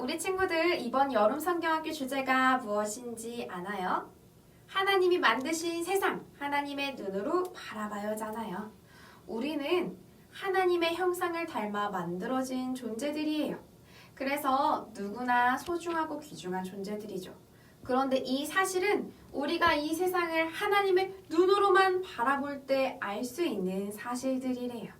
우리 친구들 이번 여름 성경학교 주제가 무엇인지 아나요? 하나님이 만드신 세상, 하나님의 눈으로 바라봐요잖아요. 우리는 하나님의 형상을 닮아 만들어진 존재들이에요. 그래서 누구나 소중하고 귀중한 존재들이죠. 그런데 이 사실은 우리가 이 세상을 하나님의 눈으로만 바라볼 때 알 수 있는 사실들이래요.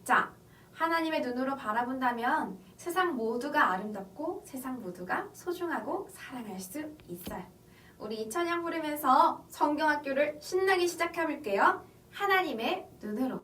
자, 하나님의 눈으로 바라본다면 세상 모두가 아름답고 세상 모두가 소중하고 사랑할 수 있어요. 우리 이 찬양 부르면서 성경학교를 신나게 시작해볼게요. 하나님의 눈으로.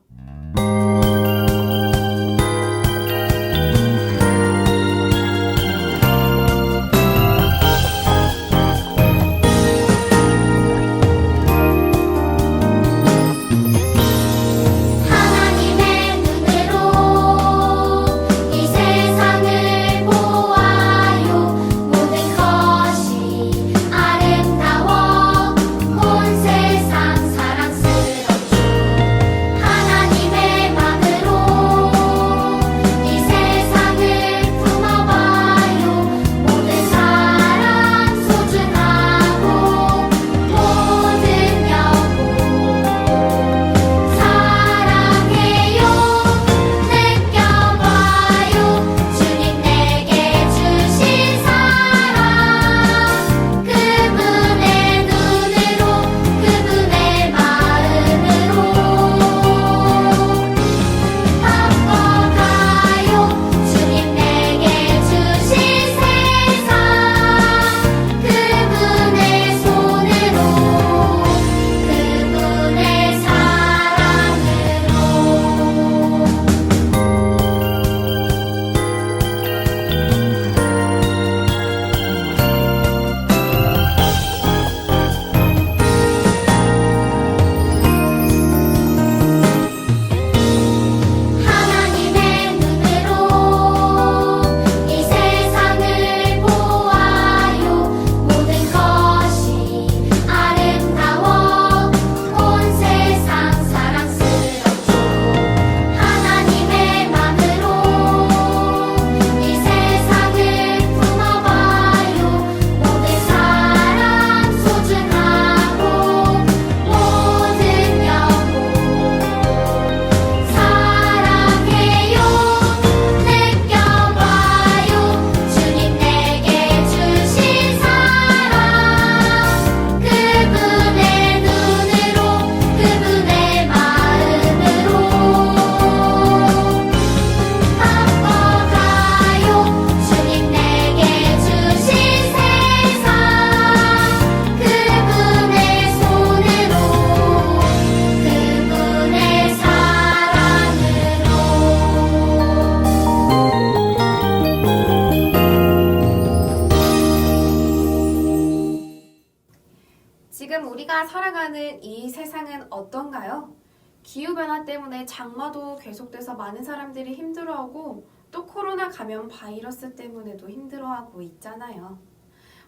지금 우리가 살아가는 이 세상은 어떤가요? 기후변화 때문에 장마도 계속돼서 많은 사람들이 힘들어하고 또 코로나 감염 바이러스 때문에도 힘들어하고 있잖아요.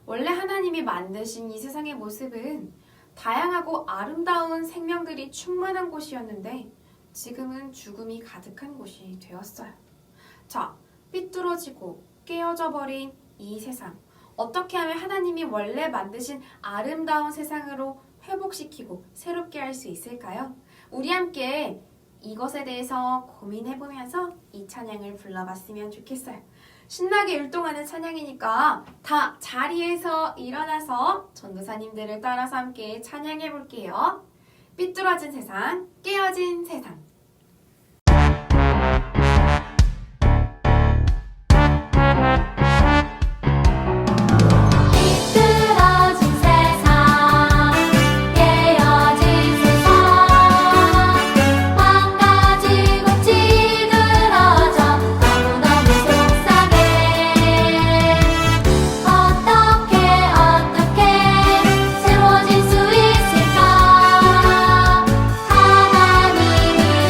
원래 하나님이 만드신 이 세상의 모습은 다양하고 아름다운 생명들이 충만한 곳이었는데 지금은 죽음이 가득한 곳이 되었어요. 자, 삐뚤어지고 깨어져 버린 이 세상. 어떻게 하면 하나님이 원래 만드신 아름다운 세상으로 회복시키고 새롭게 할 수 있을까요? 우리 함께 이것에 대해서 고민해보면서 이 찬양을 불러봤으면 좋겠어요. 신나게 율동하는 찬양이니까 다 자리에서 일어나서 전도사님들을 따라서 함께 찬양해볼게요. 삐뚤어진 세상, 깨어진 세상. 하나님이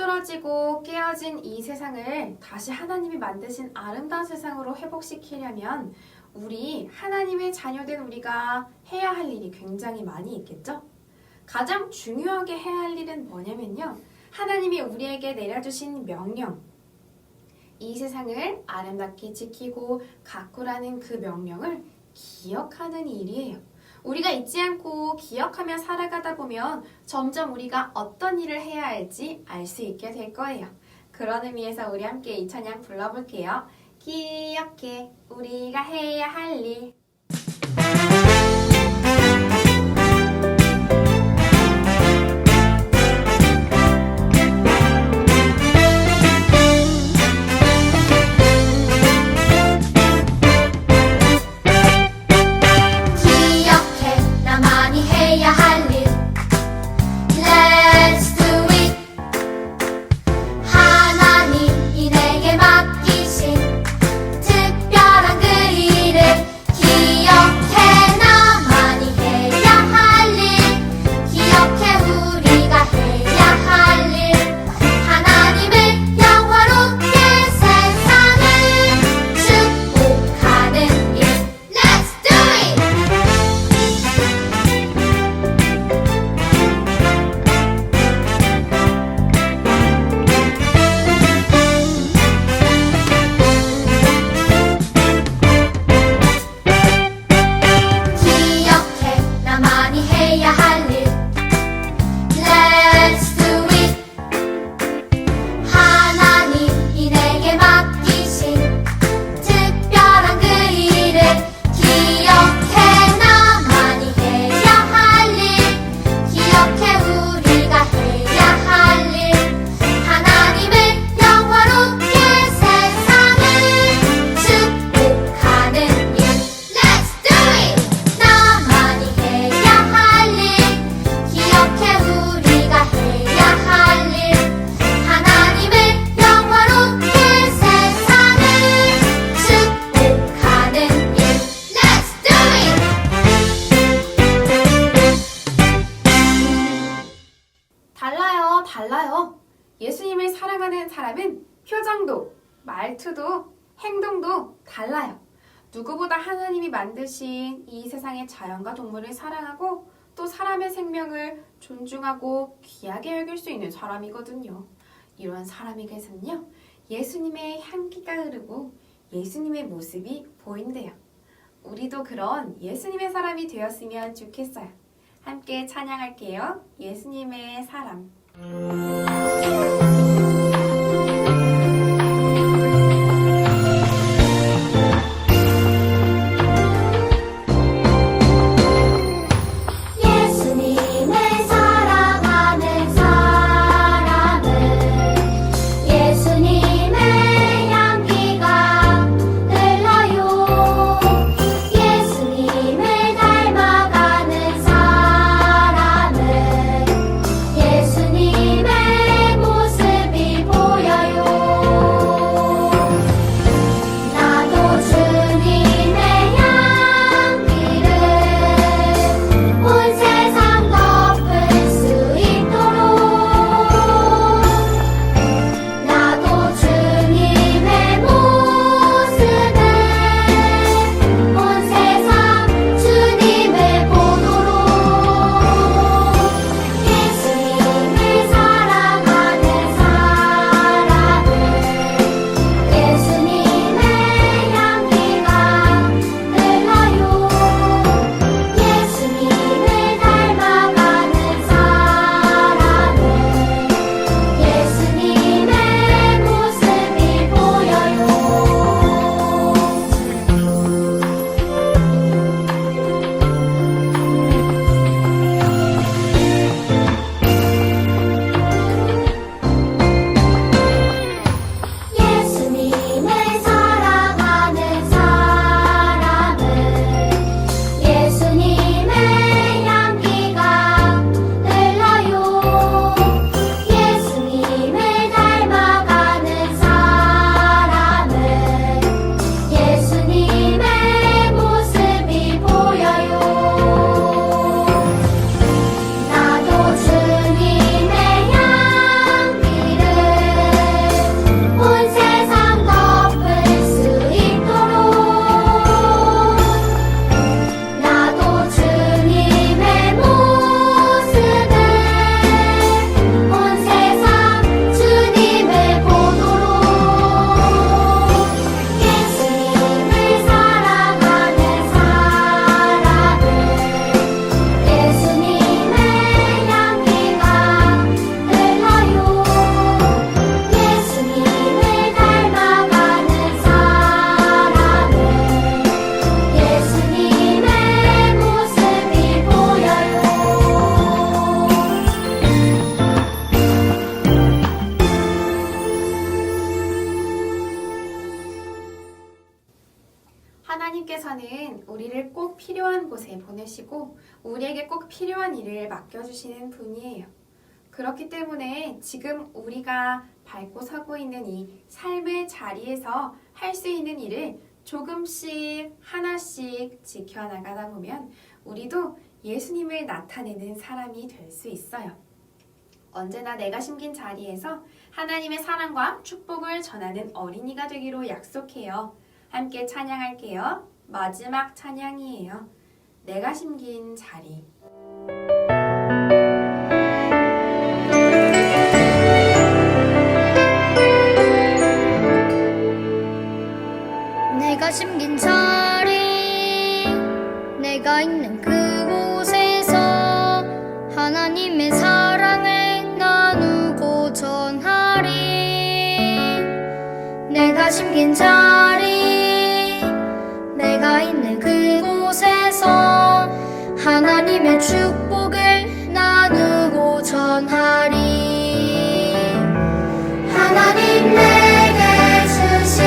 흐트러지고 깨어진 이 세상을 다시 하나님이 만드신 아름다운 세상으로 회복시키려면 우리 하나님의 자녀된 우리가 해야 할 일이 굉장히 많이 있겠죠? 가장 중요하게 해야 할 일은 뭐냐면요. 하나님이 우리에게 내려주신 명령, 이 세상을 아름답게 지키고 가꾸라는 그 명령을 기억하는 일이에요. 우리가 잊지 않고 기억하며 살아가다 보면 점점 우리가 어떤 일을 해야 할지 알 수 있게 될 거예요. 그런 의미에서 우리 함께 이 찬양 불러볼게요. 기억해 우리가 해야 할 일. 달라요. 예수님을 사랑하는 사람은 표정도, 말투도, 행동도 달라요. 누구보다 하나님이 만드신 이 세상의 자연과 동물을 사랑하고 또 사람의 생명을 존중하고 귀하게 여길 수 있는 사람이거든요. 이런 사람에게서는요, 예수님의 향기가 흐르고 예수님의 모습이 보인대요. 우리도 그런 예수님의 사람이 되었으면 좋겠어요. 함께 찬양할게요. 예수님의 사람. 예수님의 모습 하나님께서는 우리를 꼭 필요한 곳에 보내시고 우리에게 꼭 필요한 일을 맡겨주시는 분이에요. 그렇기 때문에 지금 우리가 밟고 서고 있는 이 삶의 자리에서 할 수 있는 일을 조금씩 하나씩 지켜나가다 보면 우리도 예수님을 나타내는 사람이 될 수 있어요. 언제나 내가 심긴 자리에서 하나님의 사랑과 축복을 전하는 어린이가 되기로 약속해요. 함께 찬양할게요. 마지막 찬양이에요. 내가 심긴 자리. 내가 심긴 자리, 내가 있는 그곳에서 하나님의 사랑을 나누고 전하리. 내가 심긴 자리, 내가 있는 그곳에서 하나님의 축복을 나누고 전하리. 하나님 내게 주신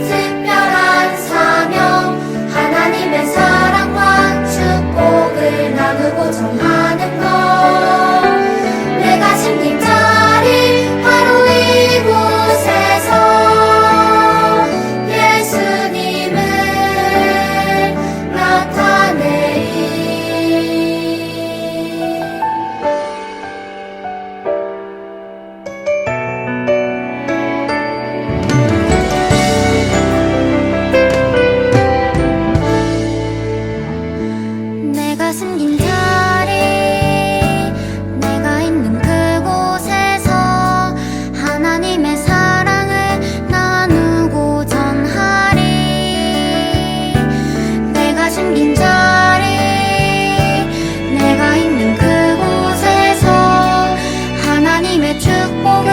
특별한 사명, 하나님의 사랑과 축복을 나누고 전하는 것. 내가 심긴 자리 바로 이곳에서 예수님을 나타내리. 내가 숨긴 자리, 내가 있는 그곳에서 하나님의 사랑을 나누고 전하리. 내가 숨긴 자리, 내가 있는 그곳에서 하나님의 축복을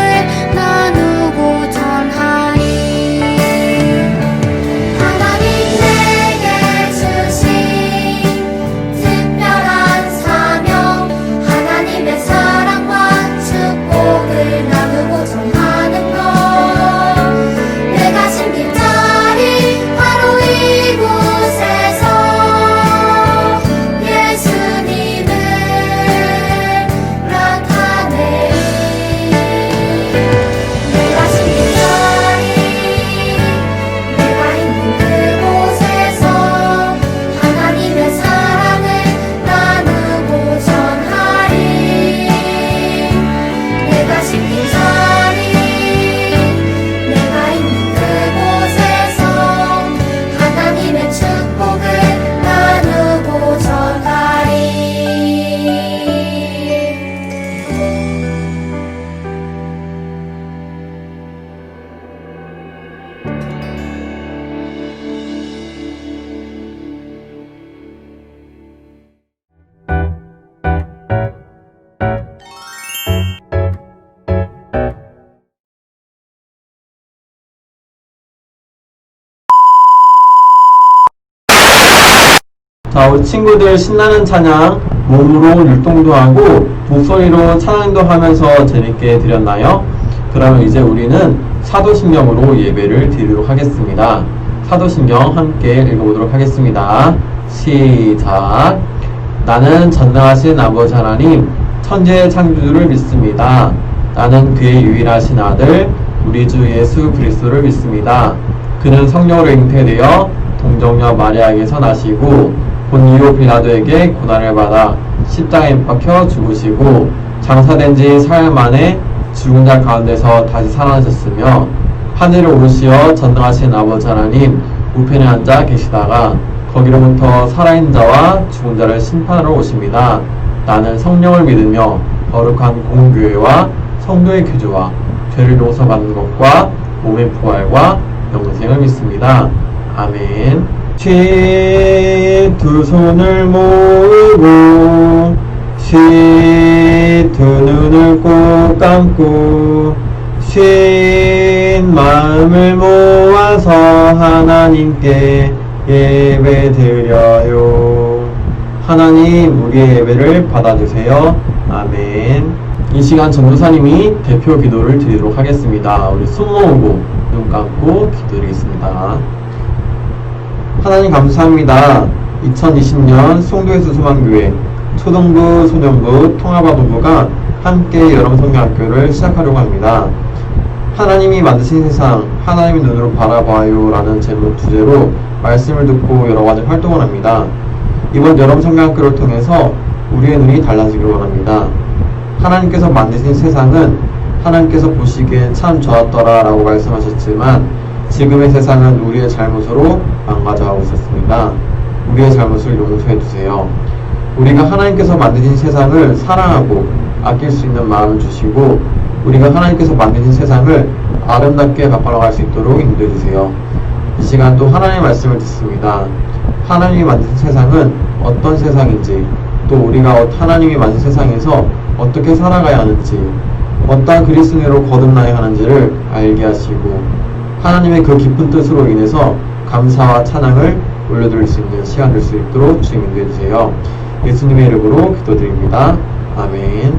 나누고 전하리. 하나님 내게 주신 특별한 사명, 하나님의 사랑과 축복을 나누고 전하는 것. 내가 심긴 자리 바로 이곳에서 예수님을 나타내리. 내가 심긴 자리, 내가 있는 그곳에서 하나님의 사랑을 나누고 전하리. 내가 심긴 자리, 내가 있는 그곳에서 하나님의 축복을 나누고 전하리. 자, 우리 친구들 신나는 찬양 몸으로 율동도 하고 목소리로 찬양도 하면서 재밌게 드렸나요? 그러면 이제 우리는 사도신경으로 예배를 드리도록 하겠습니다. 사도신경 함께 읽어보도록 하겠습니다. 시작. 나는 전능하신 아버지 하나님 천지의 창조주를 믿습니다. 나는 그의 유일하신 아들 우리 주 예수 그리스도를 믿습니다. 그는 성령으로 잉태되어 동정녀 마리아에게서 나시고 본디오 빌라도에게 고난을 받아 십자가에 못 박혀 죽으시고 장사된 지 사흘 만에 죽은 자 가운데서 다시 살아나셨으며 하늘에 오르시어 전능하신 아버지 하나님 우편에 앉아 계시다가 거기로부터 살아있는 자와 죽은 자를 심판하러 오십니다. 나는 성령을 믿으며 거룩한 공교회와 성도의 교제와 죄를 용서받는 것과 몸의 부활과 영생을 믿습니다. 아멘. 두 손을 모으고 두 눈을 꼭 감고 마음을 모아서 하나님께 예배드려요. 하나님 우리의 예배를 받아주세요. 아멘. 이 시간 전도사님이 대표 기도를 드리도록 하겠습니다. 우리 손 모으고 눈 감고 기도드리겠습니다. 하나님 감사합니다. 2020년 송도예수 소망교회 초등부, 소년부, 통합아부부가 함께 여름성경학교를 시작하려고 합니다. 하나님이 만드신 세상, 하나님의 눈으로 바라봐요 라는 제목 주제로 말씀을 듣고 여러가지 활동을 합니다. 이번 여름성경학교를 통해서 우리의 눈이 달라지길 원합니다. 하나님께서 만드신 세상은 하나님께서 보시기엔 참 좋았더라 라고 말씀하셨지만 지금의 세상은 우리의 잘못으로 망가져가고 있었습니다. 우리의 잘못을 용서해 주세요. 우리가 하나님께서 만드신 세상을 사랑하고 아낄 수 있는 마음을 주시고 우리가 하나님께서 만드신 세상을 아름답게 바꿔나갈 수 있도록 인도해 주세요. 이 시간도 하나님의 말씀을 듣습니다. 하나님이 만드신 세상은 어떤 세상인지, 또 우리가 하나님이 만든 세상에서 어떻게 살아가야 하는지, 어떠한 그리스도인으로 거듭나야 하는지를 알게 하시고 하나님의 그 깊은 뜻으로 인해서 감사와 찬양을 올려드릴 수 있는 시간 될 수 있도록 주님 인도해 주세요. 예수님의 이름으로 기도드립니다. 아멘.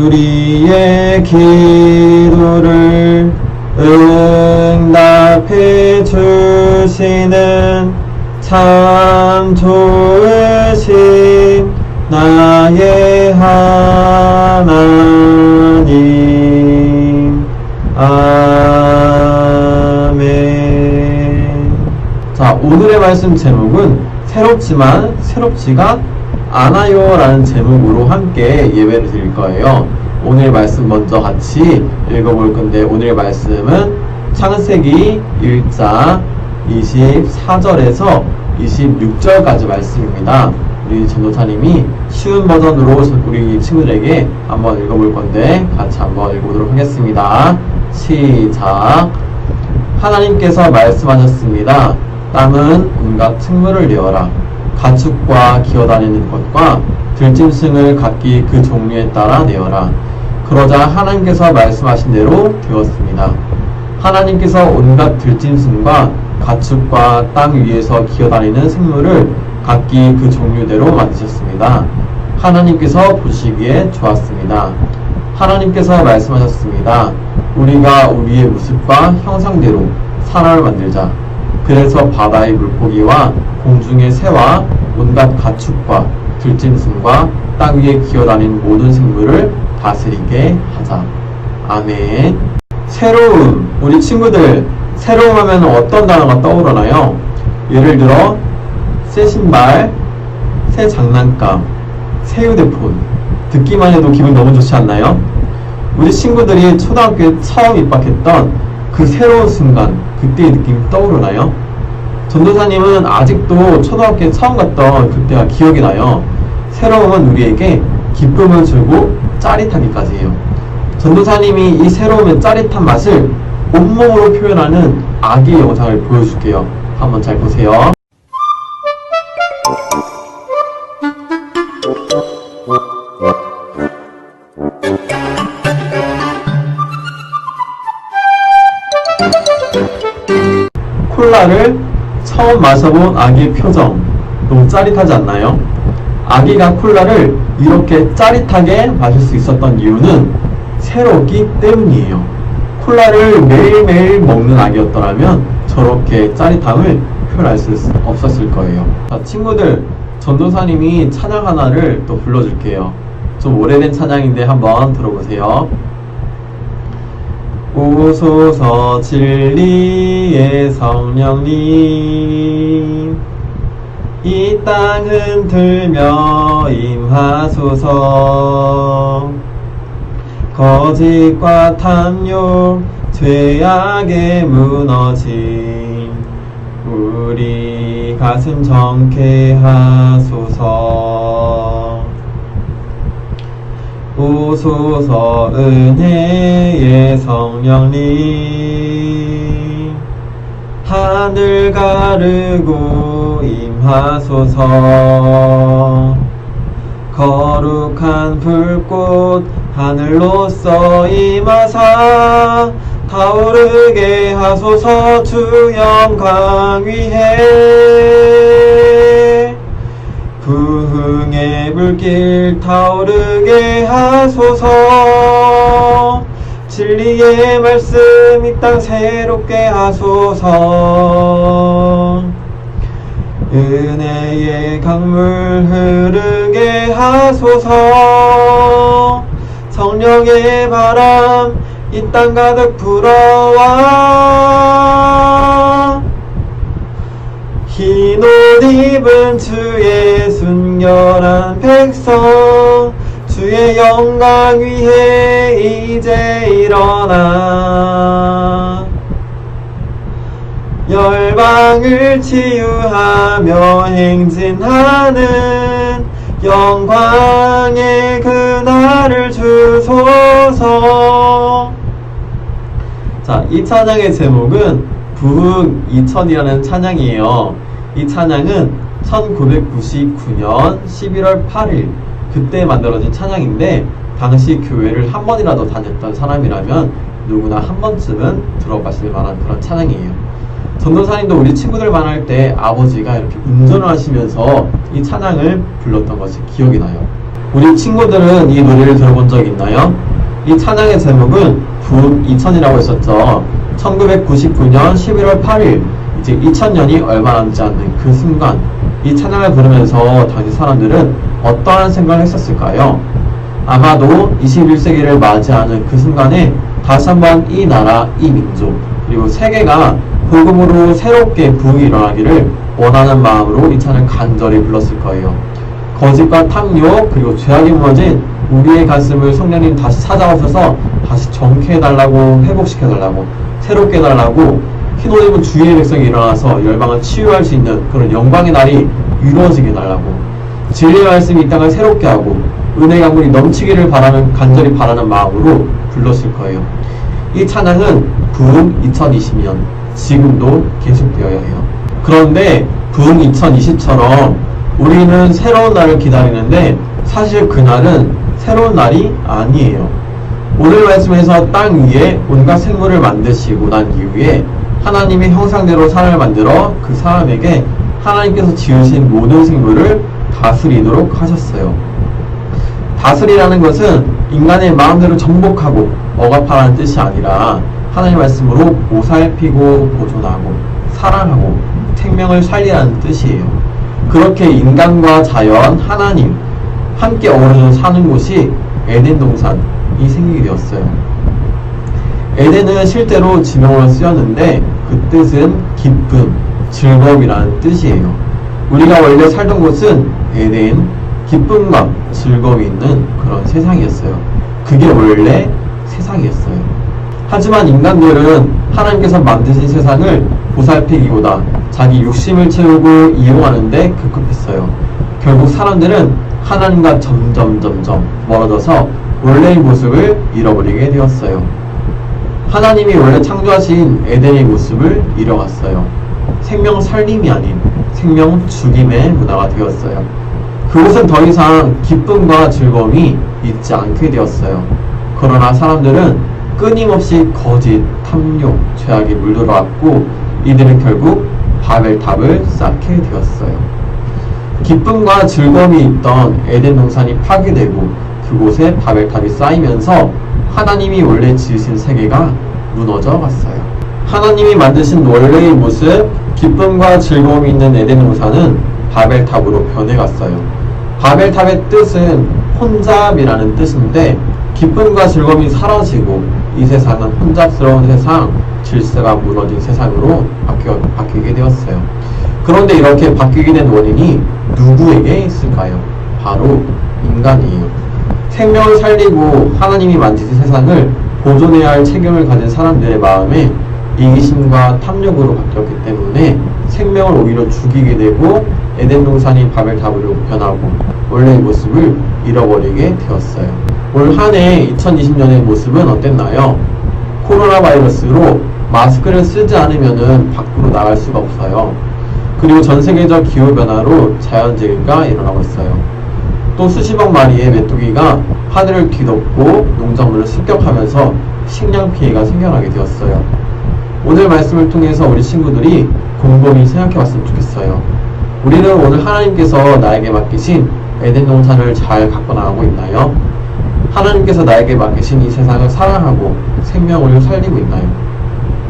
우리의 기도를 응답해 주시는 참 좋으신 나의 하나님. 아멘. 자, 오늘의 말씀 제목은 새롭지만 새롭지가 않아요 라는 제목으로 함께 예배를 드릴 거예요. 오늘 말씀 먼저 같이 읽어볼 건데, 오늘 말씀은 창세기 1장 24절에서 26절까지 말씀입니다. 우리 전도사님이 쉬운 버전으로 우리 친구들에게 한번 읽어볼 건데 같이 한번 읽어보도록 하겠습니다. 시작. 하나님께서 말씀하셨습니다. 땅은 온갖 생물을 내어라. 가축과 기어다니는 것과 들짐승을 각기 그 종류에 따라 내어라. 그러자 하나님께서 말씀하신 대로 되었습니다. 하나님께서 온갖 들짐승과 가축과 땅 위에서 기어다니는 생물을 각기 그 종류대로 만드셨습니다. 하나님께서 보시기에 좋았습니다. 하나님께서 말씀하셨습니다. 우리가 우리의 모습과 형상대로 사람을 만들자. 그래서 바다의 물고기와 공중의 새와 온갖 가축과 들짐승과 땅 위에 기어다니는 모든 생물을 다스리게 하자. 아멘. 새로움. 우리 친구들, 새로움 하면 어떤 단어가 떠오르나요? 예를 들어 새 신발, 새 장난감, 새 휴대폰. 듣기만 해도 기분 너무 좋지 않나요? 우리 친구들이 초등학교에 처음 입학했던 그 새로운 순간, 그때의 느낌이 떠오르나요? 전도사님은 아직도 초등학교에 처음 갔던 그때가 기억이 나요. 새로움은 우리에게 기쁨을 주고 짜릿하기까지 해요. 전도사님이 이 새로움의 짜릿한 맛을 온몸으로 표현하는 아기의 영상을 보여줄게요. 한번 잘 보세요. 콜라를 처음 마셔본 아기의 표정, 너무 짜릿하지 않나요? 아기가 콜라를 이렇게 짜릿하게 마실 수 있었던 이유는 새롭기 때문이에요. 콜라를 매일매일 먹는 아기였더라면 저렇게 짜릿함을 표현할 수 없었을 거예요. 자, 친구들, 전도사님이 찬양 하나를 또 불러줄게요. 좀 오래된 찬양인데 한번 들어보세요. 오소서 진리의 성령님, 이 땅 흔들며 임하소서. 거짓과 탐욕 죄악에 무너진 우리 가슴 정케 하소서. 오소서 은혜의 성령님, 하늘 가르고 임하소서. 거룩한 불꽃 하늘로서 임하사 타오르게 하소서. 주 영광 위에 부흥의 불길 타오르게 하소서. 진리의 말씀 이 땅 새롭게 하소서. 은혜의 강물 흐르게 하소서. 성령의 바람 이 땅 가득 불어와. 흰 옷 입은 주의 순결한 백성, 주의 영광 위에 이제 일어나. 열방을 치유하며 행진하는 영광의 그날을 주소서. 자, 이 찬양의 제목은 부흥 2000이라는 찬양이에요. 이 찬양은 1999년 11월 8일 그때 만들어진 찬양인데, 당시 교회를 한 번이라도 다녔던 사람이라면 누구나 한 번쯤은 들어봤을 만한 그런 찬양이에요. 전도사님도 우리 친구들 만날 때 아버지가 이렇게 운전을 하시면서 이 찬양을 불렀던 것이 기억이 나요. 우리 친구들은 이 노래를 들어본 적 있나요? 이 찬양의 제목은 부흥 2000이라고 했었죠. 1999년 11월 8일, 이제 2000년이 얼마 남지 않는 그 순간, 이 찬양을 부르면서 당시 사람들은 어떠한 생각을 했었을까요? 아마도 21세기를 맞이하는 그 순간에 다시 한번 이 나라, 이 민족, 그리고 세계가 복음으로 새롭게 부흥이 일어나기를 원하는 마음으로 이 찬을 간절히 불렀을 거예요. 거짓과 탐욕, 그리고 죄악이 무너진 우리의 가슴을 성령님 다시 찾아오셔서 다시 정케해달라고, 회복시켜달라고, 새롭게 해달라고, 흰 옷 입은 주의 백성이 일어나서 열방을 치유할 수 있는 그런 영광의 날이 이루어지게 해달라고, 진리의 말씀이 이 땅을 새롭게 하고 은혜의 강물이 넘치기를 간절히 바라는 마음으로 불렀을 거예요. 이 찬양은 부흥 2020년, 지금도 계속되어야 해요. 그런데 부흥 2020처럼 우리는 새로운 날을 기다리는데 사실 그날은 새로운 날이 아니에요. 오늘 말씀에서 땅 위에 온갖 생물을 만드시고 난 이후에 하나님의 형상대로 사람을 만들어 그 사람에게 하나님께서 지으신 모든 생물을 다스리도록 하셨어요. 다스리라는 것은 인간의 마음대로 정복하고 억압하라는 뜻이 아니라 하나님 말씀으로 보살피고 보존하고 사랑하고 생명을 살리라는 뜻이에요. 그렇게 인간과 자연, 하나님 함께 어우러져 사는 곳이 에덴 동산이 생기게 되었어요. 에덴은 실제로 지명으로 쓰였는데 그 뜻은 기쁨, 즐거움이라는 뜻이에요. 우리가 원래 살던 곳은 에덴, 기쁨과 즐거움이 있는 그런 세상이었어요. 그게 원래 세상이었어요. 하지만 인간들은 하나님께서 만드신 세상을 보살피기보다 자기 욕심을 채우고 이용하는데 급급했어요. 결국 사람들은 하나님과 점점 멀어져서 원래의 모습을 잃어버리게 되었어요. 하나님이 원래 창조하신 에덴의 모습을 잃어갔어요. 생명 살림이 아닌 생명 죽임의 문화가 되었어요. 그곳은 더 이상 기쁨과 즐거움이 있지 않게 되었어요. 그러나 사람들은 끊임없이 거짓, 탐욕, 죄악에 물들어왔고 이들은 결국 바벨탑을 쌓게 되었어요. 기쁨과 즐거움이 있던 에덴 동산이 파괴되고 그곳에 바벨탑이 쌓이면서 하나님이 원래 지으신 세계가 무너져 갔어요. 하나님이 만드신 원래의 모습, 기쁨과 즐거움이 있는 에덴 동산은 바벨탑으로 변해갔어요. 바벨탑의 뜻은 혼잡이라는 뜻인데 기쁨과 즐거움이 사라지고 이 세상은 혼잡스러운 세상, 질서가 무너진 세상으로 바뀌게 되었어요. 그런데 이렇게 바뀌게 된 원인이 누구에게 있을까요? 바로 인간이에요. 생명을 살리고 하나님이 만드신 세상을 보존해야 할 책임을 가진 사람들의 마음에 이기심과 탐욕으로 바뀌었기 때문에 생명을 오히려 죽이게 되고 에덴 동산이 바벨탑으로 변하고 원래의 모습을 잃어버리게 되었어요. 올 한 해 2020년의 모습은 어땠나요? 코로나 바이러스로 마스크를 쓰지 않으면 밖으로 나갈 수가 없어요. 그리고 전 세계적 기후변화로 자연재해가 일어나고 있어요. 또 수십억 마리의 메뚜기가 하늘을 뒤덮고 농작물을 습격하면서 식량 피해가 생겨나게 되었어요. 오늘 말씀을 통해서 우리 친구들이 곰곰이 생각해 봤으면 좋겠어요. 우리는 오늘 하나님께서 나에게 맡기신 에덴 동산을 잘 갖고 나가고 있나요? 하나님 하나님께서 나에게 맡기신 이 세상을 사랑하고 생명을 살리고 있나요?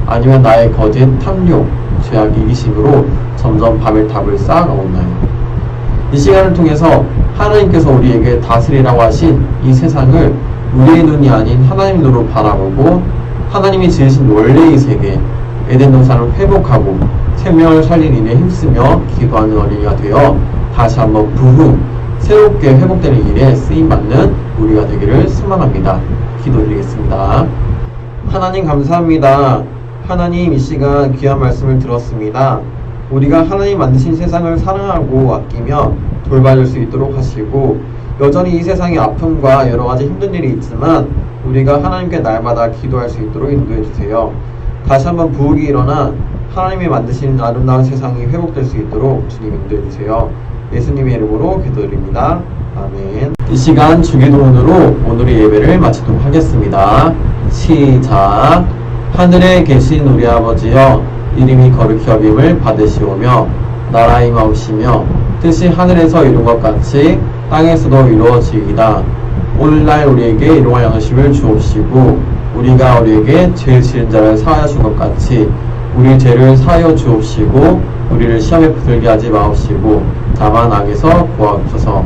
아니면 나의 거짓, 탐욕, 죄악, 이기심으로 점점 밤을 답을 쌓아가고 있나요? 이 시간을 통해서 하나님께서 우리에게 다스리라고 하신 이 세상을 우리의 눈이 아닌 하나님 눈으로 바라보고 하나님이 지으신 원래의 세계, 에덴 동산을 회복하고 생명을 살린 일에 힘쓰며 기도하는 어린이가 되어 다시 한번 부흥, 새롭게 회복되는 일에 쓰임받는 우리가 되기를 소망합니다. 기도드리겠습니다. 하나님 감사합니다. 하나님 이 시간 귀한 말씀을 들었습니다. 우리가 하나님 만드신 세상을 사랑하고 아끼며 돌봐줄 수 있도록 하시고 여전히 이 세상에 아픔과 여러가지 힘든 일이 있지만 우리가 하나님께 날마다 기도할 수 있도록 인도해 주세요. 다시 한번 부흥이 일어나 하나님이 만드신 아름다운 세상이 회복될 수 있도록 주님 인도해 주세요. 예수님의 이름으로 기도드립니다. 아멘. 이 시간 주기도문으로 오늘의 예배를 마치도록 하겠습니다. 시작. 하늘에 계신 우리 아버지여, 이름이 거룩히 여김을 받으시오며 나라의 마옵시며 뜻이 하늘에서 이룬 것 같이 땅에서도 이루어지이다. 오늘날 우리에게 일용할 양식을 주옵시고 우리가 우리에게 죄 지은 자를 사하여 준 것 같이 우리 죄를 사하여 주옵시고 우리를 시험에 붙들게 하지 마옵시고 다만 악에서 구하옵소서.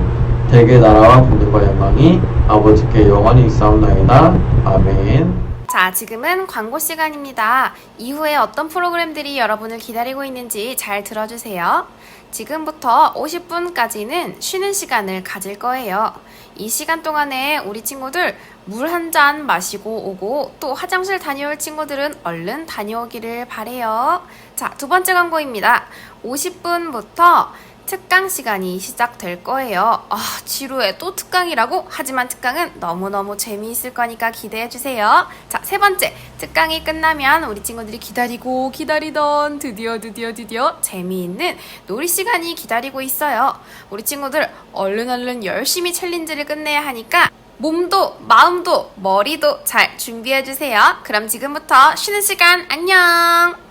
대개 나라와 권능과 영광이 아버지께 영원히 있사옵나이다. 아멘. 자, 지금은 광고 시간입니다. 이후에 어떤 프로그램들이 여러분을 기다리고 있는지 잘 들어주세요. 지금부터 50분까지는 쉬는 시간을 가질 거예요. 이 시간 동안에 우리 친구들 물 한 잔 마시고 오고 또 화장실 다녀올 친구들은 얼른 다녀오기를 바래요. 자, 두 번째 광고입니다. 50분부터 특강 시간이 시작될 거예요. 지루해, 또 특강이라고? 하지만 특강은 너무너무 재미있을 거니까 기대해주세요. 자, 세 번째, 특강이 끝나면 우리 친구들이 기다리던 드디어 재미있는 놀이 시간이 기다리고 있어요. 우리 친구들 얼른 열심히 챌린지를 끝내야 하니까 몸도 마음도 머리도 잘 준비해주세요. 그럼 지금부터 쉬는 시간 안녕.